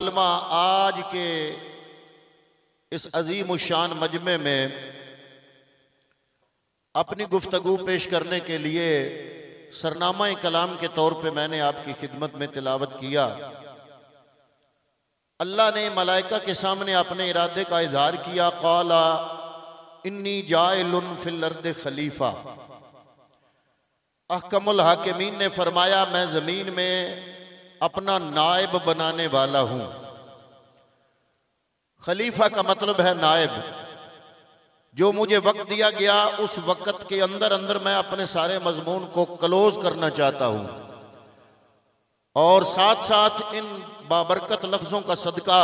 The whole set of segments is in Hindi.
मुकालमा आज के इस अजीम शान मजमे में अपनी गुफ्तगू पेश करने के लिए सरनामा कलाम के तौर पे मैंने आपकी खिदमत में तिलावत किया। अल्लाह ने मलाइका के सामने अपने इरादे का इजहार किया। क़ाला इन्नी जाइलुन फिल अर्द खलीफा। अहकमुल हाकिमीन ने फरमाया मैं ज़मीन में अपना नायब बनाने वाला हूँ। खलीफा का मतलब है नायब। जो मुझे वक्त दिया गया उस वक्त के अंदर अंदर मैं अपने सारे मजमून को क्लोज करना चाहता हूँ और साथ साथ इन बाबरकत लफ्ज़ों का सदका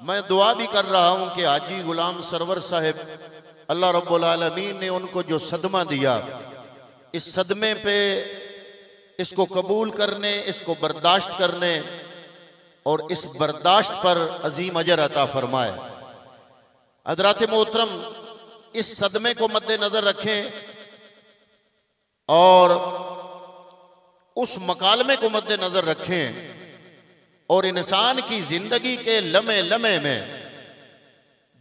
मैं दुआ भी कर रहा हूँ कि हाजी गुलाम सरवर साहिब अल्लाह रब्बुल आलमीन ने उनको जो सदमा दिया, इस सदमे पे इसको कबूल करने, इसको बर्दाश्त करने और इस बर्दाश्त पर अजीम अजर अता फरमाए। हज़रात मोहतरम, इस सदमे को मद्देनजर रखें और उस मकालमे को मद्देनजर रखें और इंसान की जिंदगी के लम्हे लम्हे में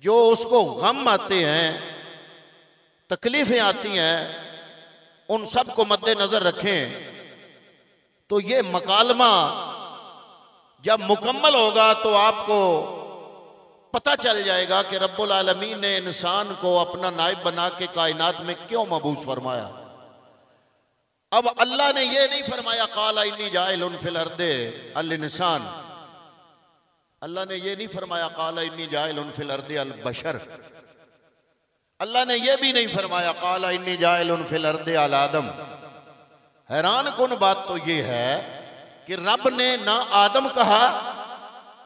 जो उसको गम आते हैं, तकलीफें आती हैं, उन सब को मद्देनजर रखें तो ये मकालमा जब मुकम्मल होगा तो आपको पता चल जाएगा कि रब्बुल आलमीन ने इंसान को अपना नायब बना के कायनात में क्यों मबूस फरमाया। अब अल्लाह ने यह नहीं फरमाया क़ाला इन्नी जाइलुन फिल अर्दे अल इंसान। अल्लाह ने यह नहीं फरमाया क़ाला इन्नी जाइलुन फिल अर्दे अल बशर। अल्लाह ने यह भी नहीं फरमाया क़ाला इन्नी जाइलुन फिल अर्दे अल आदम। हैरान कुन बात तो यह है कि रब ने ना आदम कहा,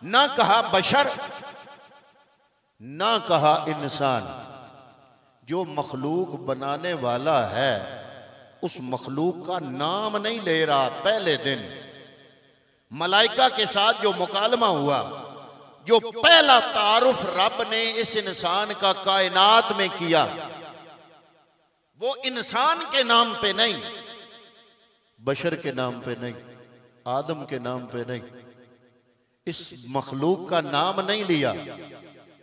ना कहा बशर, ना कहा इंसान। जो मखलूक बनाने वाला है उस मखलूक का नाम नहीं ले रहा। पहले दिन मलाइका के साथ जो मुकालमा हुआ, जो पहला तारुफ रब ने इस इंसान का कायनात में किया, वो इंसान के नाम पे नहीं, बशर के नाम पे नहीं, आदम के नाम पे नहीं, इस मखलूक का नाम नहीं लिया।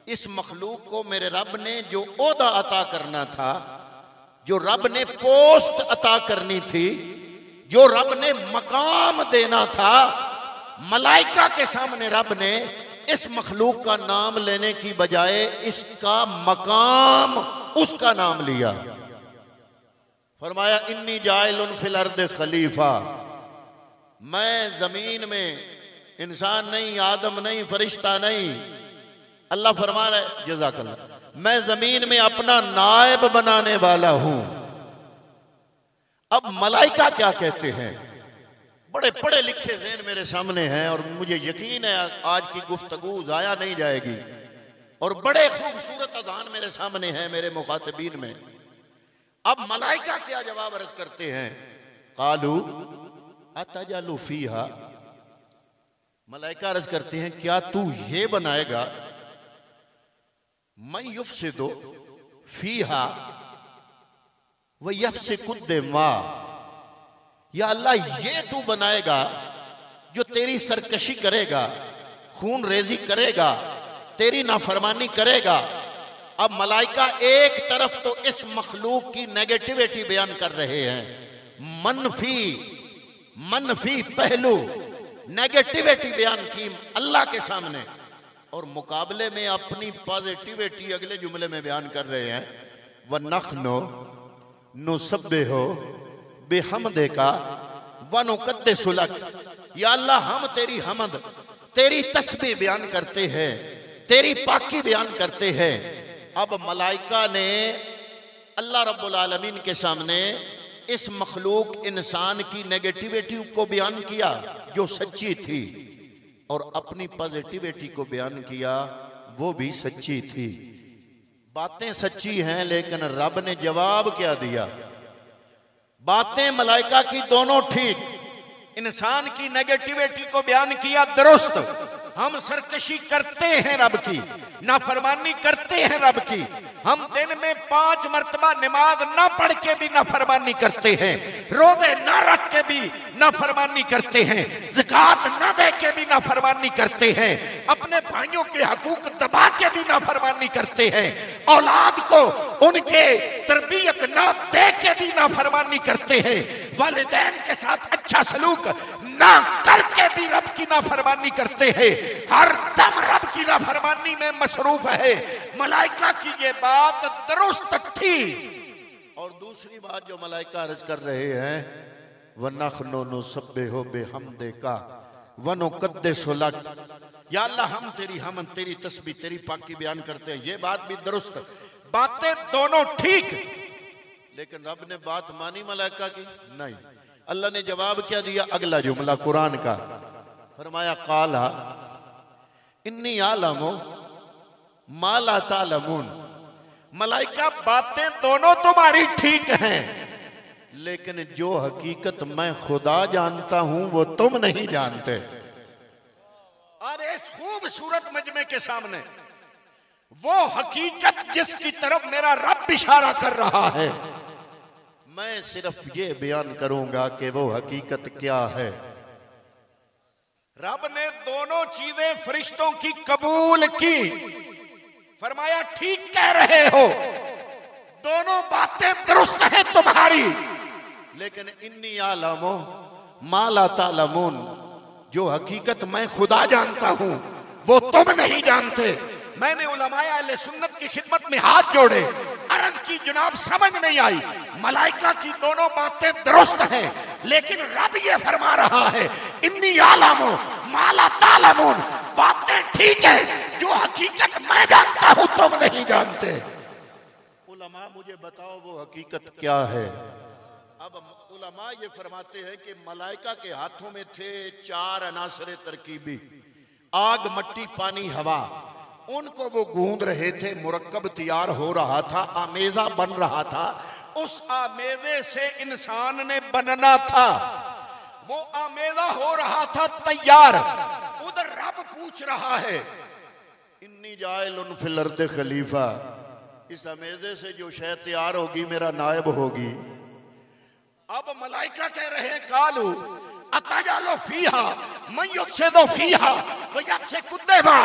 इस मखलूक को मेरे रब ने जो ओहदा अता करना था, जो रब ने पोस्ट अता करनी थी, जो रब ने मकाम देना था, मलाइका के सामने रब ने इस मखलूक का नाम लेने की बजाय इसका मकाम, उसका नाम लिया। फरमाया इन्नी जाइलुन फिल अर्द खलीफा। मैं जमीन में इंसान नहीं, आदम नहीं, फरिश्ता नहीं, अल्लाह फरमा रहा है जज़ाकल्लाह, मैं जमीन में अपना नायब बनाने वाला हूं। अब मलाइका क्या कहते हैं? बड़े पढ़े लिखे ज़हन मेरे सामने हैं और मुझे यकीन है आज की गुफ्तगू जाया नहीं जाएगी और बड़े खूबसूरत अज़ान मेरे सामने हैं मेरे मुखातिबीन में। अब मलाइका क्या जवाब अर्ज करते हैं? कालू अतजलु फीहा। मलाइका अर्ज करते हैं क्या तू ये बनाएगा मैं युफ्सिदु फीहा व यफ्सिकुद दिमा। या अल्लाह ये तू बनाएगा जो तेरी सरकशी करेगा, खून रेजी करेगा, तेरी नाफरमानी करेगा। अब मलाइका एक तरफ तो इस मखलूक की नेगेटिविटी बयान कर रहे हैं, मनफी पहलू, नेगेटिविटी बयान की अल्लाह के सामने, और मुकाबले में अपनी पॉजिटिविटी अगले जुमले में बयान कर रहे हैं। व नखनो नुसब्बिहु बिहम्दिका व नुक़द्दिसु लक। या अल्लाह हम तेरी हमद, तेरी तस्बीह बयान करते हैं, तेरी पाकी बयान करते हैं। अब मलाइका ने अल्लाह रब्बुल आलमीन के सामने इस मखलूक इंसान की नेगेटिविटी को बयान किया जो सच्ची थी और अपनी पॉजिटिविटी को बयान किया वो भी सच्ची थी। बातें सच्ची हैं लेकिन रब ने जवाब क्या दिया? बातें मलाइका की दोनों ठीक, इंसान की नेगेटिविटी को बयान किया दुरुस्त, हम सरकशी करते हैं रब की, नाफरमानी करते हैं रब की। हम दिन में 5 मरतबा नमाज ना पढ़ के भी नाफरमानी करते हैं, रोजे ना रख के भी नाफरमानी करते हैं, ज़कात ना दे के भी नाफरमानी करते हैं, अपने भाइयों के हकूक दबा के भी नाफरमानी करते हैं, औलाद को उनके तरबियत ना दे के भी नाफरमानी करते हैं, वालिदैन के साथ अच्छा सलूक ना करके भी रब की नाफरमानी करते हैं, हर दम रब की नाफरमानी में मसरूफ है। मलाइका की ये बात दुरुस्त थी। और दूसरी बात जो मलाइका अर्ज कर रहे हैं, वनखनो नुसब्बिहु बिहम्दे का वनुक़द्दिसु लक, या अल्लाह हम तेरी हमद, तेरी तस्बीह, तेरी पाकी बयान करते हैं। ये बात भी दुरुस्त, बातें दोनों ठीक, लेकिन रब ने बात मानी मलाइका की? नहीं। अल्लाह ने जवाब क्या दिया? अगला जुमला कुरान का, फरमाया काला इन्नी आलमो मा ला तालमून। मलाइका बातें दोनों तुम्हारी ठीक हैं, लेकिन जो हकीकत मैं खुदा जानता हूं वो तुम नहीं जानते। अब इस खूबसूरत मजमे के सामने वो हकीकत जिसकी तरफ मेरा रब इशारा कर रहा है, मैं सिर्फ ये बयान करूंगा कि वो हकीकत क्या है। रब ने दोनों चीजें फरिश्तों की कबूल की, फरमाया ठीक कह रहे हो, दोनों बातें दुरुस्त हैं तुम्हारी, लेकिन इन्नी आलमो मा ला तालमून, जो हकीकत मैं खुदा जानता हूं वो तुम नहीं जानते। मैंने उलमाए अहले सुन्नत की खिदमत में हाथ जोड़े, अर्ज की जनाब समझ नहीं आई। मलाइका की दोनों बातें दुरुस्त हैं, लेकिन रब ये फरमा रहा है इन्नी आलमो मा ला तालमून, बातें ठीक है, जो हकीकत मैं जानता हूं तुम नहीं जानते। उलमा मुझे बताओ वो हकीकत क्या है। अब उलमा ये फरमाते हैं कि मलाइका के हाथों में थे 4 अनासरे तरकीबी, आग, मट्टी, पानी, हवा। उनको वो गूंद रहे थे, मुरक्कब तैयार हो रहा था, आमेजा बन रहा था, उस आमेजे से इंसान ने बनना था, वो आमेजा हो रहा था तैयार। उधर रब पूछ रहा है इन्नी जाइलुन फिल अर्द खलीफा, इस अमेजे से जो शय तैयार होगी मेरा नायब होगी। अब मलाइका कह रहे हैं कालू अताजालो फीहा मन युफ्सिदु फीहा व यफ्सिकु दिमा,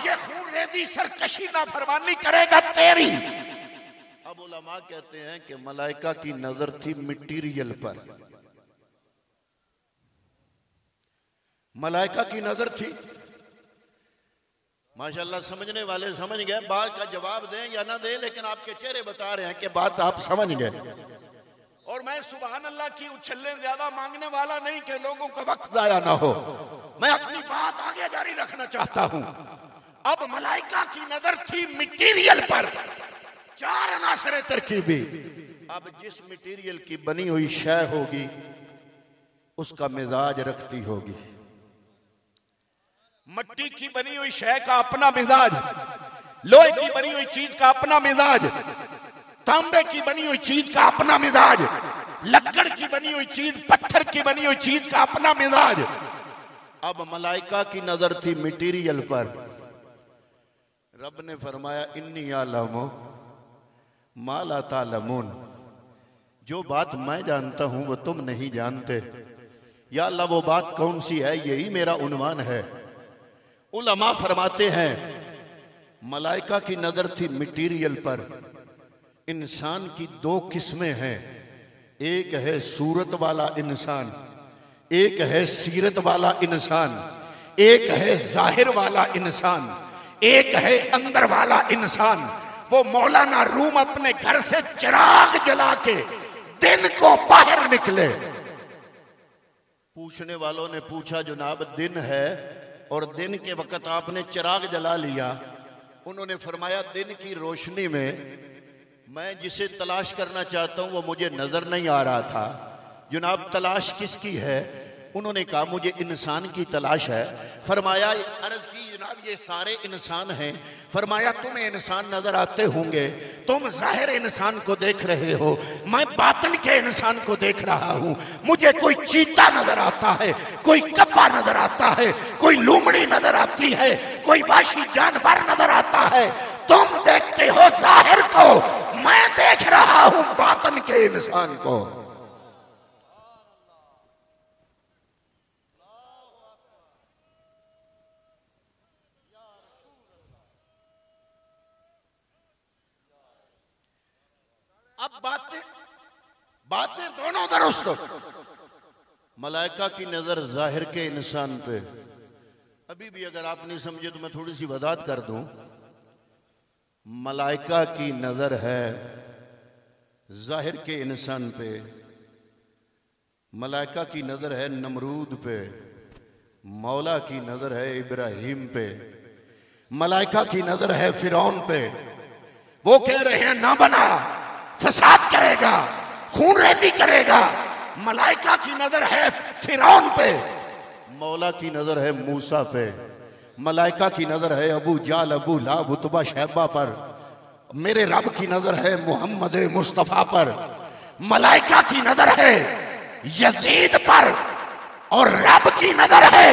ये खून रेजी सरकशी नाफरमानी करेगा तेरी। अब उलमा कहते हैं कि मलाइका की नजर थी मटीरियल पर, मलाइका की नजर थी। माशाल्लाह समझने वाले समझ गए, बात का जवाब दें या ना दें, लेकिन आपके चेहरे बता रहे हैं कि बात आप समझ गए। और मैं सुभान अल्लाह की उछल्ले ज्यादा मांगने वाला नहीं कि लोगों का वक्त जाया ना हो, मैं अपनी बात आगे जारी रखना चाहता हूं। अब मलाइका की नजर थी मटीरियल पर, 4 अनासरे तरकीबी। अब जिस मटीरियल की बनी हुई शय होगी उसका मिजाज रखती होगी। मट्टी की बनी हुई शय का अपना मिजाज, लोहे की बनी हुई चीज का अपना मिजाज, तांबे की बनी हुई चीज का अपना मिजाज, लकड़ की बनी हुई चीज, पत्थर की बनी हुई चीज का अपना मिजाज। अब मलाइका की नजर थी मटीरियल पर। रब ने फरमाया इन्नी आलमो मा ला तालमून, जो बात मैं जानता हूं वो तुम नहीं जानते। या अल्लाह वो बात कौन सी है, यही मेरा उन्वान है। उलमा फरमाते हैं मलाइका की नजर थी मटीरियल पर। इंसान की 2 किस्में हैं, एक है सूरत वाला इंसान, एक है सीरत वाला इंसान, एक है जाहिर वाला इंसान, एक है अंदर वाला इंसान। वो मौलाना रूम अपने घर से चिराग जला के दिन को बाहर निकले। पूछने वालों ने पूछा जनाब दिन है और दिन के वक्त आपने चिराग जला लिया। उन्होंने फरमाया दिन की रोशनी में मैं जिसे तलाश करना चाहता हूं वो मुझे नजर नहीं आ रहा था। जनाब तलाश किसकी है? उन्होंने कहा मुझे इंसान की तलाश है। फरमाया अर्ज की जनाब साहब ये सारे इंसान हैं। फरमाया तुम्हें इंसान नजर आते होंगे, तुम जाहिर इंसान को देख रहे हो, मैं बातिन के इंसान को देख रहा हूं। मुझे कोई चीता नजर आता है, कोई कप्पा नजर आता है, कोई लोमड़ी नजर आती है, कोई वहशी जानवर नजर आता है। तुम देखते हो जाहिर को, मैं देख रहा हूं बातिन के इंसान को। अब बातें दोनों दुरुस्त। मलाइका की नजर जाहिर के इंसान पे। अभी भी अगर आप नहीं समझे तो मैं थोड़ी सी वजाहत कर दूं। मलाइका की नजर है जाहिर के इंसान पे, मलाइका की नजर है नमरूद पे, मौला की नजर है इब्राहिम पे, मलाइका की नजर है फिरौन पे। वो कह रहे हैं ना बना, फसाद करेगा, खून रेजी करेगा। मलाइका की नजर है फिरौन पे, मौला की नजर है मूसा पे। मलाइका की नजर है अबू जाल, अबू लाब, उतबा, शैबा पर। मेरे रब की नजर है मोहम्मद मुस्तफा पर। मलाइका की नजर है यजीद पर और रब की नजर है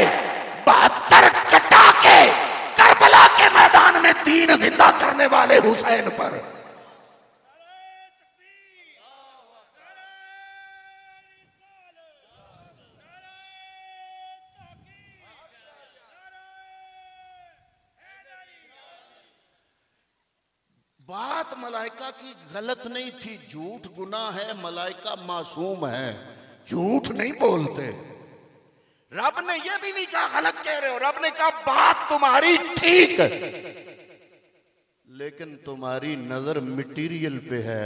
72 कटा के करबला के मैदान में दीन जिंदा करने वाले हुसैन पर। बात मलाइका की गलत नहीं थी, झूठ गुनाह है, मलाइका मासूम है, झूठ नहीं बोलते। रब ने यह भी नहीं कहा गलत कह रहे हो, रब ने कहा बात तुम्हारी ठीक, लेकिन तुम्हारी नजर मटीरियल पे है।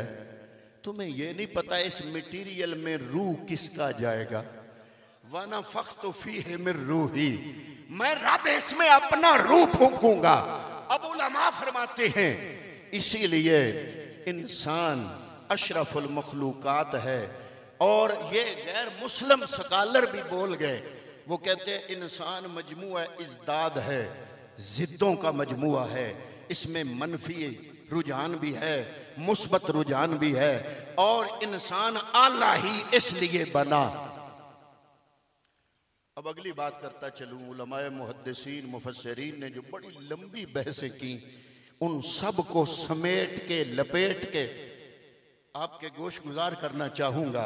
तुम्हें यह नहीं पता इस मटीरियल में रूह किसका जाएगा। वाना फख्तु फीहि मिन रूही, मैं रब इसमें अपना रूह फूंकूंगा। अब उलमा फरमाते हैं इसीलिए इंसान अशरफुल मखलूकात है। और ये गैर मुस्लिम स्कॉलर भी बोल गए, वो कहते हैं इंसान मजमुआ इज़्दाद है, जिद्दों का मजमुआ है। इसमें मनफी रुझान भी है, मुस्बत रुझान भी है, और इंसान आला ही इसलिए बना। अब अगली बात करता चलूं। उलमाए मुहद्दिसीन मुफस्सिरीन ने जो बड़ी लंबी बहसें की, उन सब को समेट के लपेट के आपके गोश गुजार करना चाहूंगा।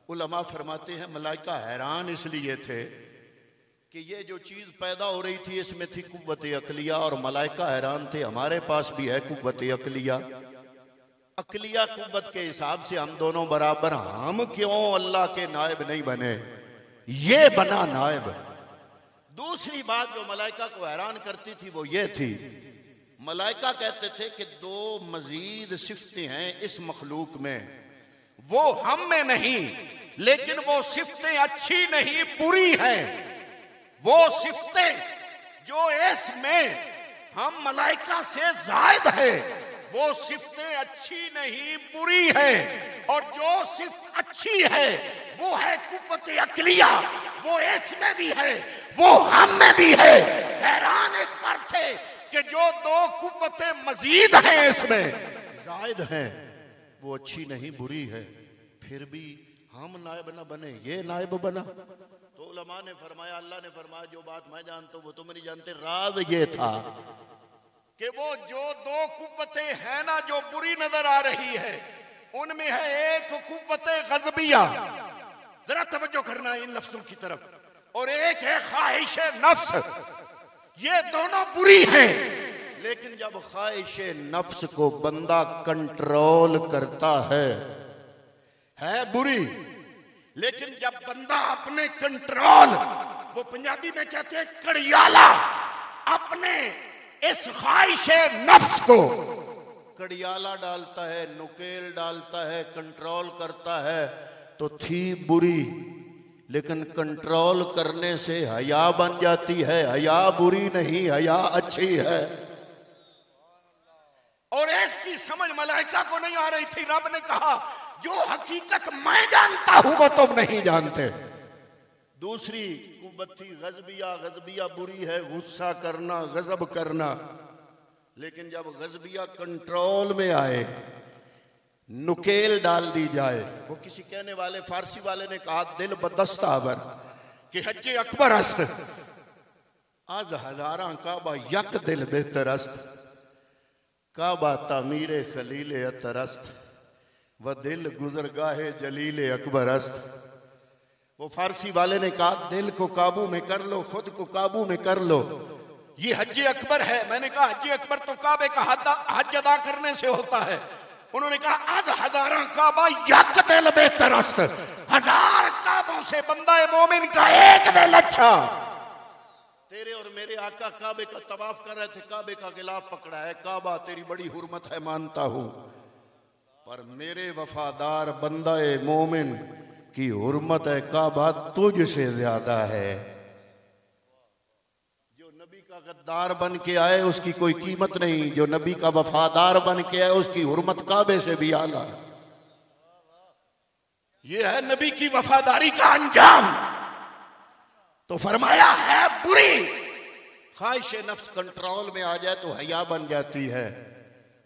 उलमा फरमाते हैं मलाइका हैरान इसलिए थे कि ये जो चीज पैदा हो रही थी इसमें थी कुव्वत अकलिया, और मलाइका हैरान थे हमारे पास भी है कुव्वत अकलिया। अकलिया कुव्वत के हिसाब से हम दोनों बराबर, हम क्यों अल्लाह के नायब नहीं बने, ये बना नायब। दूसरी बात जो मलाइका को हैरान करती थी वो ये थी, मलाइका कहते थे कि दो मजीद सिफतें हैं इस मखलूक में, वो हम में नहीं, लेकिन वो सिफतें अच्छी नहीं बुरी हैं। वो सिफतें जो इसमें हम मलाइका से जायद है, वो सिफतें अच्छी नहीं बुरी है। और जो सिफ्त अच्छी है वो है कुव्वत अकलिया, वो इसमें भी है, वो हम में भी है। हैरान इस पर थे कि जो दो कुव्वतें मजीद हैं इसमें जायद हैं, वो अच्छी नहीं बुरी है, फिर भी हम नायब न बने, ये नायब बना। तो उलमा ने फरमाया, अल्लाह ने फरमाया जो बात मैं जानता हूं वो तुम नहीं जानते। राज ये था कि वो जो दो कुव्वतें हैं ना जो बुरी नजर आ रही है, उनमें है एक कुव्वत गज़बिया, जरा तवज्जो करना इन लफ्जों की तरफ, और एक है ख्वाहिश नफ्स। ये दोनों बुरी हैं, लेकिन जब ख्वाहिश नफ्स को बंदा कंट्रोल करता है बुरी, लेकिन जब बंदा अपने कंट्रोल, वो पंजाबी में कहते हैं कड़ियाला, अपने इस ख्वाहिश नफ्स को कड़ियाला डालता है, नुकेल डालता है, कंट्रोल करता है, तो थी बुरी, लेकिन कंट्रोल करने से हया बन जाती है। हया बुरी नहीं, हया अच्छी है। और इसकी समझ मलाइका को नहीं आ रही थी। रब ने कहा जो हकीकत मैं जानता हूं वो तुम नहीं जानते। दूसरी कुव्वत थी गजबिया। गजबिया बुरी है, गुस्सा करना, गजब करना। लेकिन जब गजबिया कंट्रोल में आए, नुकेल डाल दी जाए। वो किसी कहने वाले फारसी वाले ने कहा दिल बदस्तावर कि हज्जे अकबर अस्त आज हजारा काबा यक दिल बेहतर अस्त काबा तामीर खलील अतरस्त व दिल गुजरगाहे जलील अकबर अस्त। वो फारसी वाले ने कहा दिल को काबू में कर लो, खुद को काबू में कर लो, ये हज्जे अकबर है। मैंने कहा हज्जे अकबर तो काबे का हज अदा करने से होता है। उन्होंने कहा आज हजारा काबा यक दिल बेहतर अस्त, हजार काबों से बंदा मोमिन का एक दिल अच्छा। तेरे और मेरे आका काबे का तवाफ कर रहे थे, काबे का गिलाफ पकड़ा है। काबा तेरी बड़ी हुर्मत है, मानता हूं, पर मेरे वफादार बंदा मोमिन की हुर्मत है काबा तुझसे ज्यादा है। जो नबी का गद्दार बन के आए उसकी कोई कीमत नहीं, जो नबी का वफादार बन के आए उसकी हुर्मत काबे से भी आला। ये है नबी की वफादारी का अंजाम। तो फरमाया है बुरी ख्वाहिश नफ्स कंट्रोल में आ जाए तो हया बन जाती है,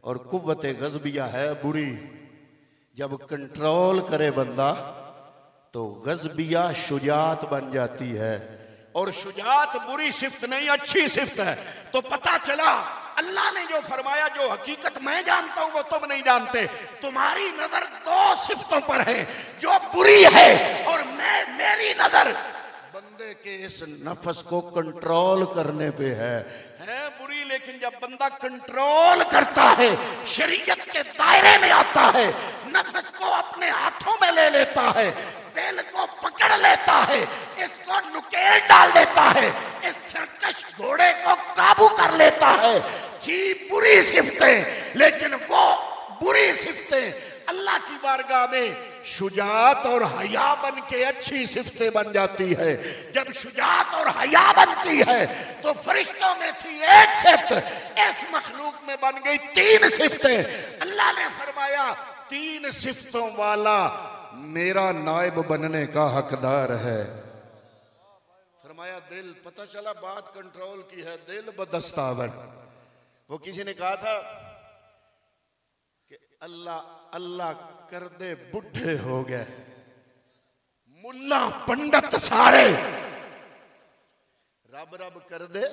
और कुव्वत गज़बिया है बुरी, जब कंट्रोल करे बंदा तो गज़बिया शुजात बन जाती है। और शुजात बुरी सिफ्त नहीं, अच्छी सिफ्त है। तो पता चला अल्लाह ने जो फरमाया, जो हकीकत मैं जानता हूं वो तुम नहीं जानते। तुम्हारी नजर दो सिफ्तों पर है, जो बुरी है, और मेरी नजर बंदे के इस नफ्स को कंट्रोल करने पे है बुरी। लेकिन जब बंदा कंट्रोल करता है, शरीयत के दायरे में आता है, नफ्स को अपने हाथों में ले लेता है, दिल को पकड़ लेता है, इसको नुकेल डाल देता है, इस सरकश घोड़े को काबू कर लेता है। जी बुरी सिफ्तें, लेकिन वो बुरी सिफ्तें अल्लाह की बारगाह में शुजात और हया बन के अच्छी सिफ्तें बन जाती है। जब शुजात और हया बनती है तो फरिश्तों में थी एक सिफ्त, इस मखलूक में बन गई तीन सिफ्तें। अल्लाह ने फरमाया तीन सिफ्तों वाला मेरा नायब बनने का हकदार है। फरमाया दिल, पता चला बात कंट्रोल की है, दिल बदस्तावर। वो किसी ने कहा था कि अल्लाह अल्लाह कर दे बुढ़े हो गए, मुल्ला पंडित सारे, रब रब कर दे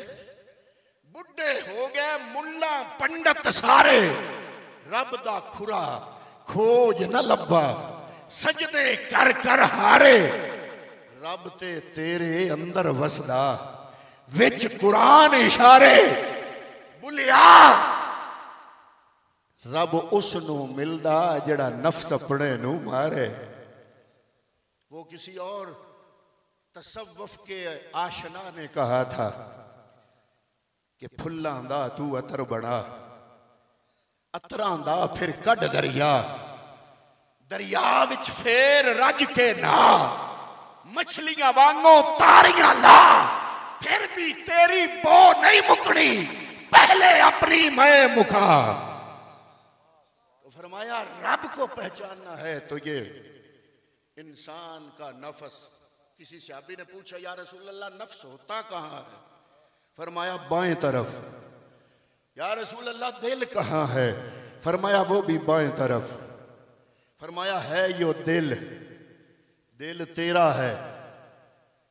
बुढ़े हो गए, मुल्ला पंडित सारे, रब दा खुरा खोज न लब्बा, सजदे कर कर हारे, रब ते तेरे अंदर वसदा विच कुरान इशारे, बुलिया रब उसनू मिलदा जड़ा नफ्स अपने नू मारे। वो किसी और तसव्वुफ के आशना ने कहा था कि फुल्लां दा तू अतर बना, अतरां दा फिर कड दरिया, दरिया विच फेर रज के ना, मछलियां वांगो तारियां ला, फिर भी तेरी बो नहीं मुकनी, पहले अपनी मैं मुका। फरमाया रब को पहचानना है तो ये इंसान का नफ्स। किसी सहाबी ने पूछा या रसूल अल्लाह नफ्स होता कहाँ है? फरमाया बाएं तरफ। या रसूल अल्लाह दिल कहाँ है? फरमाया वो भी बाएं तरफ। फरमाया है यो दिल, दिल तेरा है,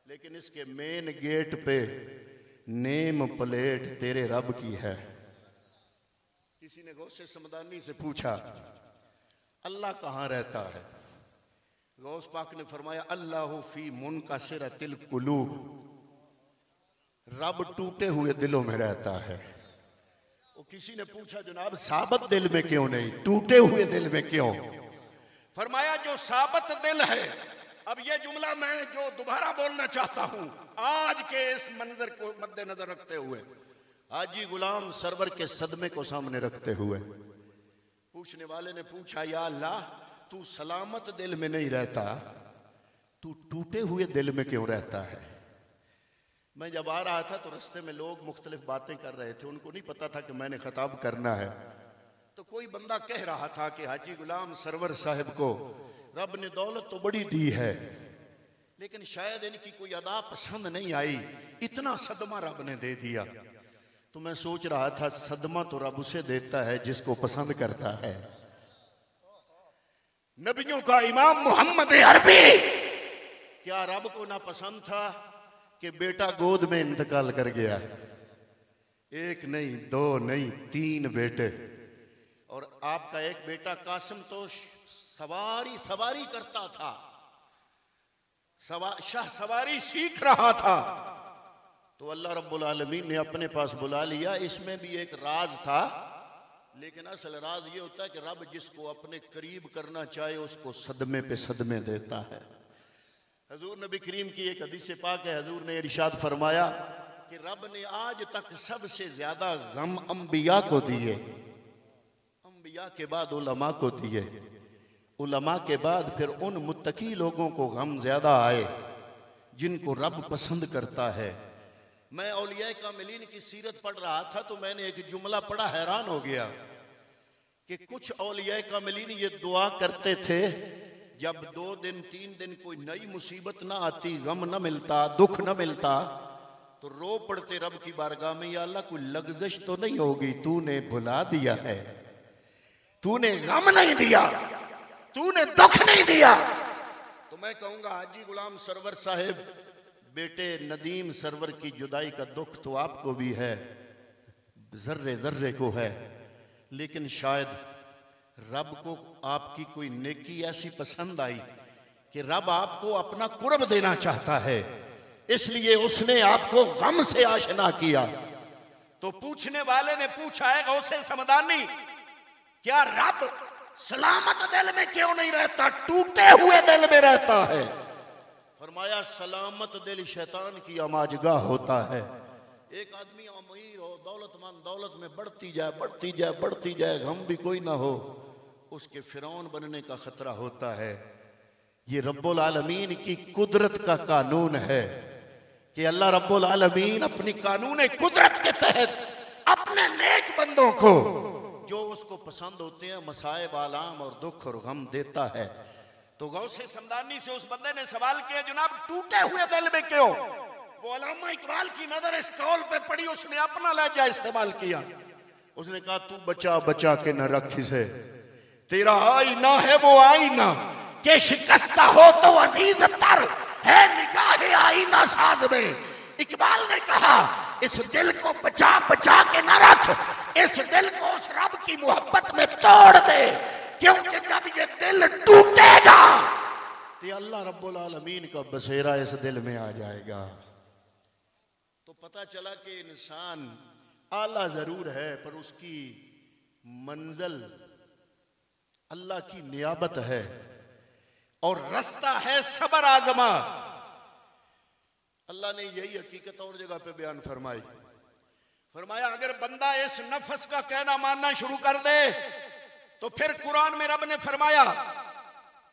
लेकिन इसके मेन गेट पे नेम प्लेट तेरे रब की है। किसी ने गौसे समदानी से पूछा अल्लाह कहाँ रहता है? गौस पाक ने फरमाया अल्लाह फी मुनकसिरतिल कुलूब, रब टूटे हुए दिलों में रहता है। वो किसी ने पूछा जनाब साबत दिल में क्यों नहीं, टूटे हुए दिल में क्यों? फरमाया जो साबत दिल है, अब ये जुमला मैं जो दोबारा बोलना चाहता हूं आज के इस मंजर को मद्देनजर रखते हुए, हाजी गुलाम सरवर के सदमे को सामने रखते हुए, पूछने वाले ने पूछा या अल्लाह तू सलामत दिल में नहीं रहता, तू टूटे हुए दिल में क्यों रहता है? मैं जब आ रहा था तो रास्ते में लोग मुख्तलिफ बातें कर रहे थे, उनको नहीं पता था कि मैंने खिताब करना है। तो कोई बंदा कह रहा था कि हाजी गुलाम सरवर साहब को रब ने दौलत तो बड़ी दी है, लेकिन शायद इनकी कोई अदा पसंद नहीं आई, इतना सदमा रब ने दे दिया। तो मैं सोच रहा था सदमा तो रब उसे देता है जिसको पसंद करता है। नबियों का इमाम मोहम्मद अरबी, क्या रब को ना पसंद था कि बेटा गोद में इंतकाल कर गया? एक नहीं, दो नहीं, 3 बेटे। और आपका एक बेटा कासिम तो सवारी करता था, शाह सवारी सीख रहा था। तो अल्लाह रब्बुल आलमीन ने अपने पास बुला लिया। इसमें भी एक राज था, लेकिन असल राज ये होता है कि रब जिसको अपने करीब करना चाहे उसको सदमे पे सदमे देता है। हजूर नबी करीम की एक हदीस पाक है, हजूर ने इरशाद फरमाया कि रब ने आज तक सबसे ज्यादा गम अंबिया को दिए, अंबिया के बाद उलमा को दिए, उलमा के बाद फिर उन मुत्तकी लोगों को गम ज्यादा आए जिनको रब पसंद करता है। मैं औलिया कामिलीन की सीरत पढ़ रहा था तो मैंने एक जुमला पढ़ा, हैरान हो गया कि कुछ औलिया कामिलीन ये दुआ करते थे जब 2 दिन 3 दिन कोई नई मुसीबत ना आती, गम ना मिलता, दुख ना मिलता, तो रो पड़ते रब की बारगाह में, या अल्लाह कोई लग़ज़श तो नहीं होगी, तूने भुला दिया है, तूने गम नहीं दिया, तूने दुख नहीं दिया। तो मैं कहूंगा हाजी गुलाम सरवर साहिब, बेटे नदीम सरवर की जुदाई का दुख तो आपको भी है, जर्रे जर्रे को है, लेकिन शायद रब को आपकी कोई नेकी ऐसी पसंद आई कि रब आपको अपना कुर्ब देना चाहता है, इसलिए उसने आपको गम से आशना किया। तो पूछने वाले ने पूछा है गौसे समदानी, क्या रब सलामत दिल में क्यों नहीं रहता, टूटे हुए दिल में रहता है? फरमाया सलामत दिल शैतान की अमाजगाह होता है। एक आदमी अमीर हो, दौलतमंद, दौलत में बढ़ती जाए बढ़ती जाए बढ़ती जाए, गम भी कोई ना हो, उसके फिरौन बनने का खतरा होता है। ये रब्बुल आलमीन की कुदरत का कानून है कि अल्लाह रब्बुल आलमीन अपनी कानून कुदरत के तहत अपने नेक बंदों को जो उसको पसंद होते हैं मसाइब, आलाम और दुख और गम देता है। तो गौसे समदानी से उस बंदे ने सवाल किया, जनाब टूटे हुए दिल में क्यों? वो अल्लामा इकबाल की नजर इस कौल पे पड़ी, उसने अपना लहजा इस्तेमाल किया। उसने कहा तू बचा बचा के न रख इसे, तेरा आईना है वो आईना के शिकस्ता हो तो अजीज तर है निगाह आईना साज में। इकबाल ने कहा इस दिल को बचा बचा के न रख, इस दिल को उस रब की मोहब्बत में तोड़ दे, क्योंकि जब ये दिल टूटेगा तो अल्लाह रब्बुल आलमीन का बसेरा इस दिल में आ जाएगा। तो पता चला कि इंसान आला जरूर है पर उसकी मंजिल अल्लाह की नियाबत है और रास्ता है सबर आजमा। अल्लाह ने यही हकीकत और जगह पे बयान फरमाई, फरमाया अगर बंदा इस नफ्स का कहना मानना शुरू कर दे तो फिर कुरान में रब ने फरमाया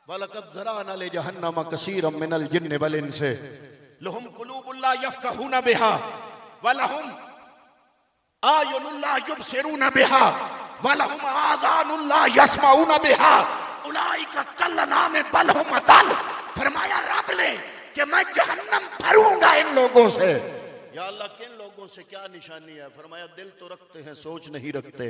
वलक़द ज़रअना ले जहन्नम कसीरम मिनल जिन्न वल इंस लहुम कुलूबुन ला यफ़क़हूना बिहा व लहुम आयुनुन ला युबसिरूना बिहा व लहुम आज़ानुन ला यस्मऊना बिहा उलाइका कल्लनाम बल हुम अदल। फरमाया रब ने कि मैं जहन्नम भरूंगा इन लोगों से। या अल्लाह किन लोगों से क्या निशानी है? फरमाया दिल तो रखते हैं सोच नहीं रखते,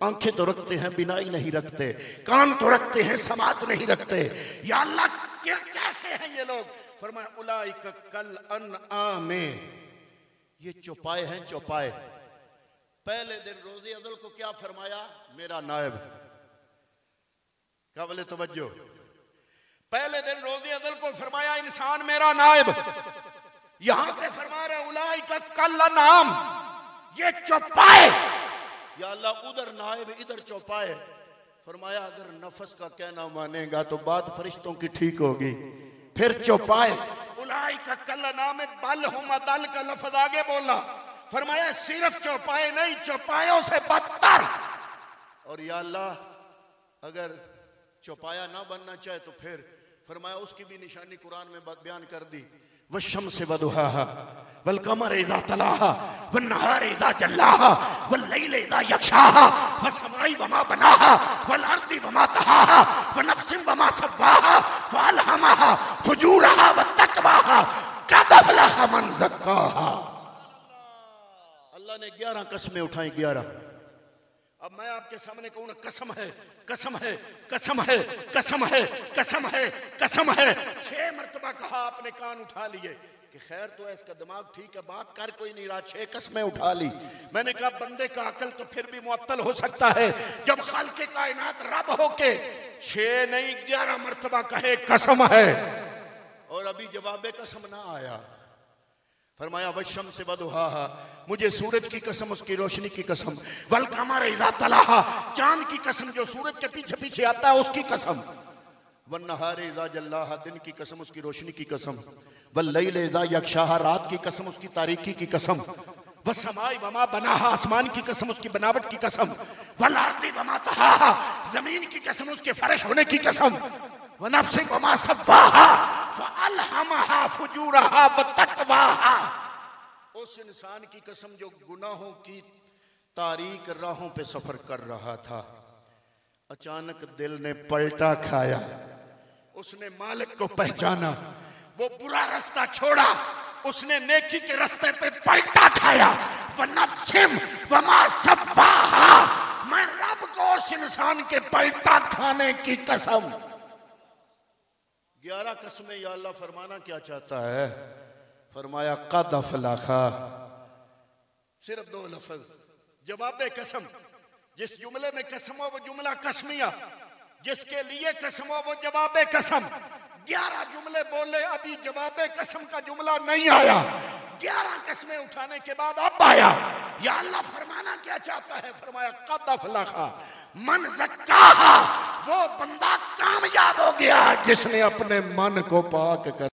आंखें तो रखते हैं बिनाई नहीं रखते, कान तो रखते हैं समात नहीं रखते। या अल्लाह क्या कैसे हैं ये लोग? फरमाया उलाइका कल अनआम, ये चौपाए हैं चौपाए। पहले दिन रोज़े अज़ल को क्या फरमाया? मेरा नायब। काबिल तवज्जो, पहले दिन रोज़े अज़ल को फरमाया इंसान मेरा नायब। यहां पे फरमा रहे उलाइका कल अनआम, ये चौपाए। या अल्लाह उधर नायब इधर चौपाए। फरमाया अगर नफस का कहना मानेगा तो बात फरिश्तों की ठीक होगी, फिर चौपाए। उलाइका कल अनआम बल हुम अदल का लफ्ज आगे बोला, फरमाया सिर्फ चौपाए नहीं चौपायों से बदतर। और या अल्लाह अगर चौपाया ना बनना चाहे तो फिर फरमाया उसकी भी निशानी कुरान में बयान कर दी, वश्शम्स वदुहाहा वल कमर इज़ा तलाहा वन नहार इज़ा जल्लाहा वल लैल इज़ा यग़शाहा वस समाई वमा बनाहा वल अर्दी वमा तहाहा व नफ्सिन वमा सव्वाहा फअल्हमहा फुजूरहा व तक़वाहा क़द अफ़लह मन ज़क्काहा। अल्लाह ने 11 कस्में उठाई, 11। अब मैं आपके सामने कहूँ ना, कसम है, कसम है, कसम है, कसम है, कसम है, कसम है। 6 मरतबा कहा, आपने कान उठा लिए कि खैर तो है, इसका दिमाग ठीक है, बात कर कोई नहीं रहा, 6 कस्में उठा ली। मैंने कहा बंदे का अकल तो फिर भी मुअत्तल हो सकता है, जब खालिक़े कायनात रब होके 6 नहीं 11 मरतबा कहे कसम है, और अभी जवाबे कसम ना आया। फरमाया वश्शम्सि वदुहाहा, मुझे सूरज की कसम, उसकी रोशनी की कसम, वल क़मर इज़ा तलाहा, चांद की कसम जो सूरज के पीछे पीछे आता है उसकी कसम, वन नहारि इज़ा जल्लाहा, दिन की कसम, उसकी रोशनी की कसम, वल लैलि इज़ा यग़शाहा, रात की कसम, उसकी तारीकी की कसम, वस्समाइ वमा बनाहा, आसमान की कसम, उसकी बनावट की कसम, वल अर्दि वमा तहाहा, जमीन की कसम, उसके फर्श होने की कसम, व नफ्सिन वमा सव्वाहा फअल्हमहा फुजूरहा व तक़वाहा, उस इंसान की कसम जो गुनाहों की तारीक राहों पे सफर कर रहा था। अचानक दिल ने पलटा खाया, उसने मालिक को पहचाना, वो बुरा रास्ता छोड़ा, उसने नेकी के रास्ते पे पलटा खाया। व नफ्सिन वमा सव्वाहा, मैं रब को उस इंसान के पलटा खाने की कसम। 11 कस्में या अल्लाह फरमाना क्या चाहता है? फरमाया क़द अफ़लहा, सिर्फ 2 लफ्ज़, जवाबे कसम। जिस जुमले में कसम हो वो जुमला कसमिया, जिसके लिए कसम हो वो जवाबे कसम। 11 जुमले बोले, अभी जवाबे कसम का जुमला नहीं आया। 11 कस्में उठाने के बाद अब आया। या अल्लाह फरमाना क्या चाहता है? फरमाया क़द अफ़लहा मन ज़क्काहा, वो बंदा कामयाब हो गया जिसने अपने मन को पाक कर